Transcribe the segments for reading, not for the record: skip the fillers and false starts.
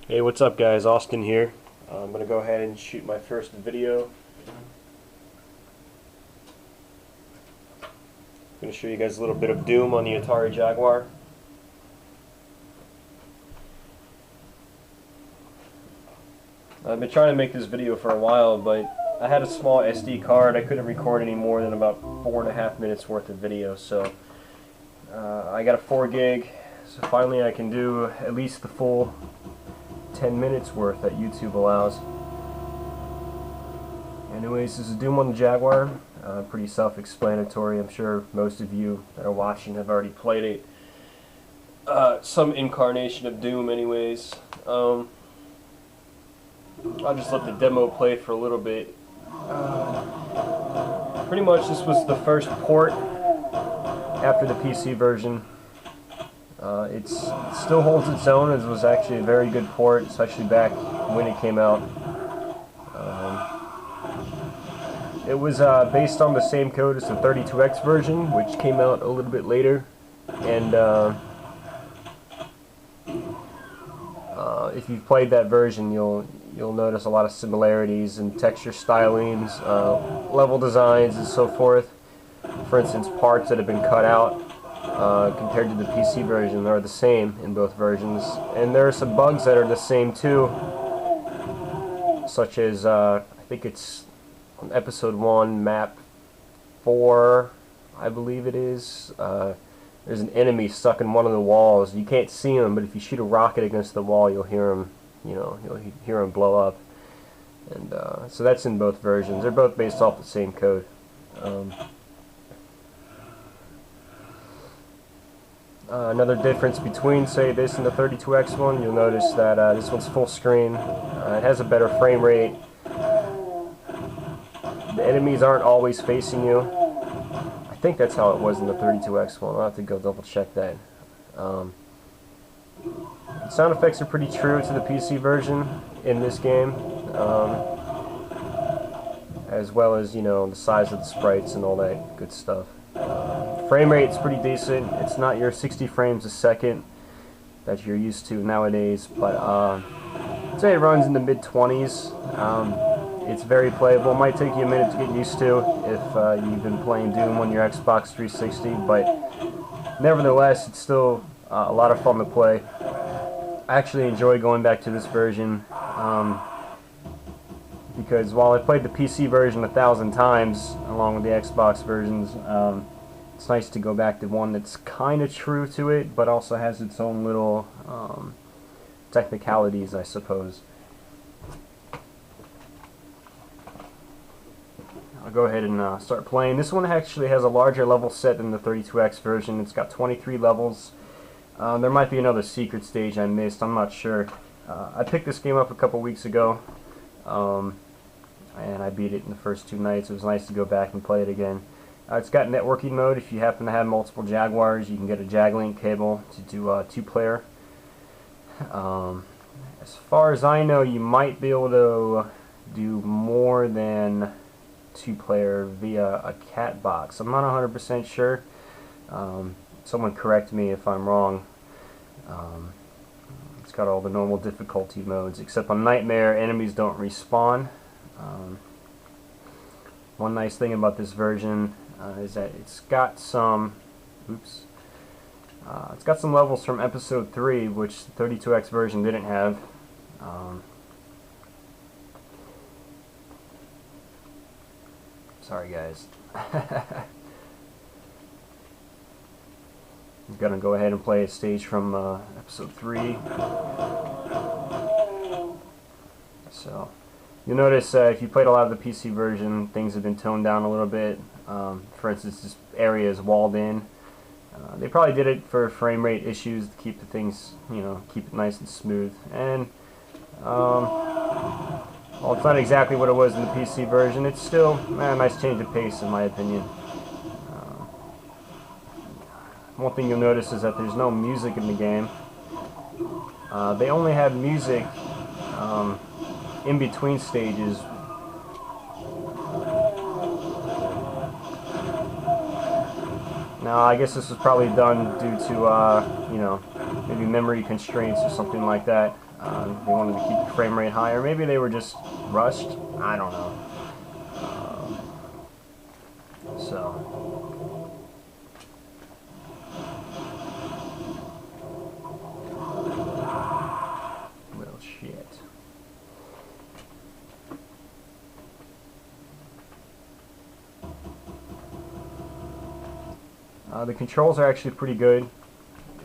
Hey, what's up guys? Austin here. I'm going to go ahead and shoot my first video. I'm going to show you guys a little bit of Doom on the Atari Jaguar. I've been trying to make this video for a while, but I had a small SD card. I couldn't record any more than about 4.5 minutes worth of video, so I got a 4 gig, so finally I can do at least the full 10 minutes worth that YouTube allows. Anyways, this is Doom on the Jaguar. Pretty self-explanatory. I'm sure most of you that are watching have already played it. Some incarnation of Doom anyways. I'll just let the demo play for a little bit. Pretty much this was the first port after the PC version. It still holds its own. It was actually a very good port, especially back when it came out. It was based on the same code as the 32X version, which came out a little bit later. And if you've played that version, you'll notice a lot of similarities in texture stylings, level designs, and so forth. For instance, parts that have been cut out compared to the PC version are the same in both versions. And there are some bugs that are the same too, such as I think it's on episode 1, map 4, I believe it is. There's an enemy stuck in one of the walls. You can't see him, but if you shoot a rocket against the wall, you'll hear him. You'll hear him blow up. And so that's in both versions. They're both based off the same code. Another difference between, say, this and the 32X one, you'll notice that this one's full screen. It has a better frame rate. The enemies aren't always facing you. I think that's how it was in the 32X one. I'll have to go double check that. The sound effects are pretty true to the PC version in this game, as well as, the size of the sprites and all that good stuff. Frame rate's pretty decent. It's not your 60 frames a second that you're used to nowadays, but I'd say it runs in the mid-20s. It's very playable. It might take you a minute to get used to if you've been playing Doom on your Xbox 360, but nevertheless, it's still a lot of fun to play. I actually enjoy going back to this version because while I played the PC version 1,000 times along with the Xbox versions, it's nice to go back to one that's kind of true to it, but also has its own little technicalities, I suppose. I'll go ahead and start playing. This one actually has a larger level set than the 32X version. It's got 23 levels. There might be another secret stage I missed. I'm not sure. I picked this game up a couple weeks ago, and I beat it in the first 2 nights. It was nice to go back and play it again. It's got networking mode. If you happen to have multiple Jaguars, you can get a JagLink cable to do 2-player. As far as I know, you might be able to do more than 2-player via a cat box. I'm not 100% sure. Someone correct me if I'm wrong. It's got all the normal difficulty modes, except on Nightmare, enemies don't respawn. One nice thing about this version is that it's got some it's got some levels from episode 3, which the 32X version didn't have. Sorry guys. I'm gonna go ahead and play a stage from episode 3. So you'll notice if you played a lot of the PC version, things have been toned down a little bit. For instance, this area is walled in. They probably did it for frame rate issues to keep the things, keep it nice and smooth. And well, it's not exactly what it was in the PC version. It's still a nice change of pace, in my opinion. One thing you'll notice is that there's no music in the game. They only have music in between stages. Now, I guess this was probably done due to, maybe memory constraints or something like that. They wanted to keep the frame rate higher. Maybe they were just rushed. I don't know. So. Well, shit. The controls are actually pretty good.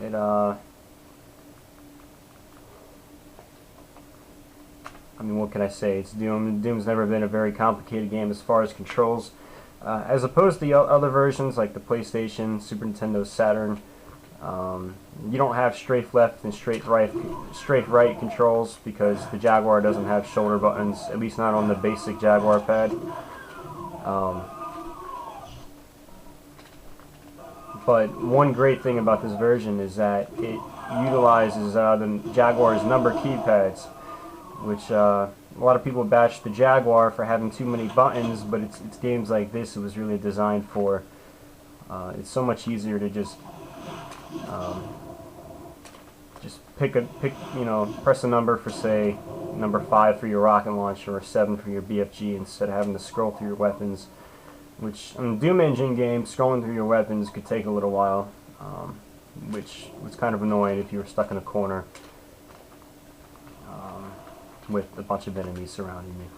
I mean, what can I say? It's Doom. Doom's never been a very complicated game as far as controls. As opposed to the other versions like the PlayStation, Super Nintendo, Saturn, you don't have strafe left and strafe right controls because the Jaguar doesn't have shoulder buttons, at least not on the basic Jaguar pad. But one great thing about this version is that it utilizes the Jaguar's number keypads, which a lot of people bash the Jaguar for having too many buttons, but it's games like this it was really designed for. It's so much easier to just press a number for, say, number 5 for your rocket launcher or 7 for your BFG instead of having to scroll through your weapons. Which, in Doom Engine games, scrolling through your weapons could take a little while, which was kind of annoying if you were stuck in a corner with a bunch of enemies surrounding you.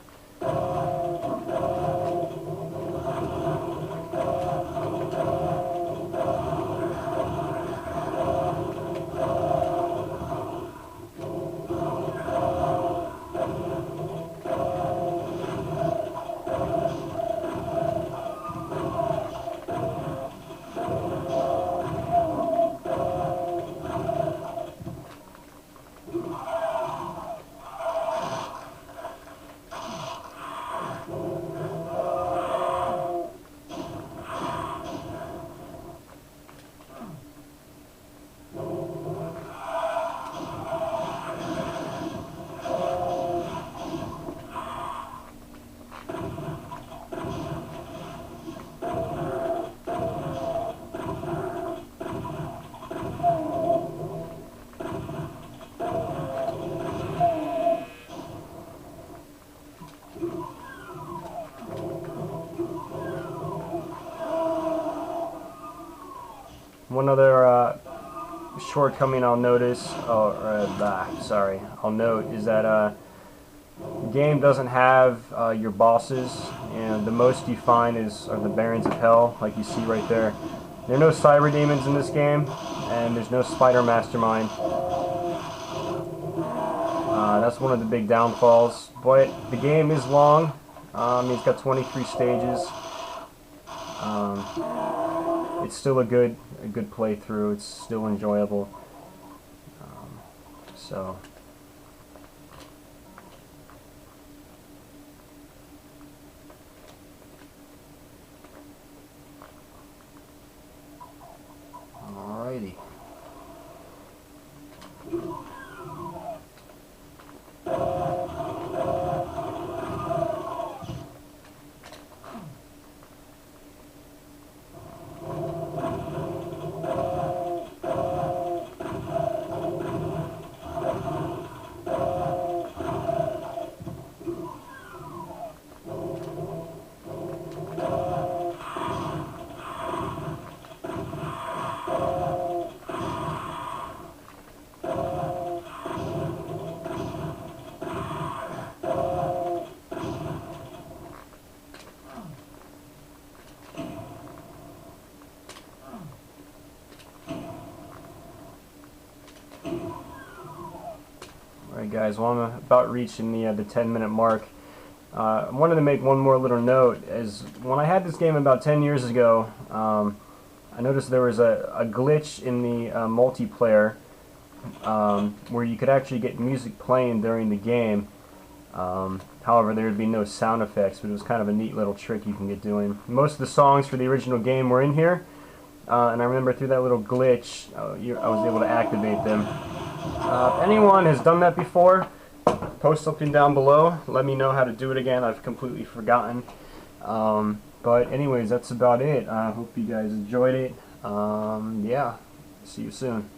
One other shortcoming I'll note is that the game doesn't have your bosses, and the most you find are the Barons of Hell, like you see right there. There are no cyber demons in this game, and there's no spider mastermind. That's one of the big downfalls, but the game is long. It's got 23 stages. It's still a good playthrough. It's still enjoyable. So. Alrighty. Alright guys, well I'm about reaching the 10-minute mark. I wanted to make one more little note. As when I had this game about 10 years ago, I noticed there was a glitch in the multiplayer where you could actually get music playing during the game. However, there would be no sound effects, but it was kind of a neat little trick you can get doing. Most of the songs for the original game were in here, and I remember through that little glitch, I was able to activate them. If anyone has done that before, post something down below. Let me know how to do it again. I've completely forgotten. But anyways, that's about it. I hope you guys enjoyed it. Yeah, see you soon.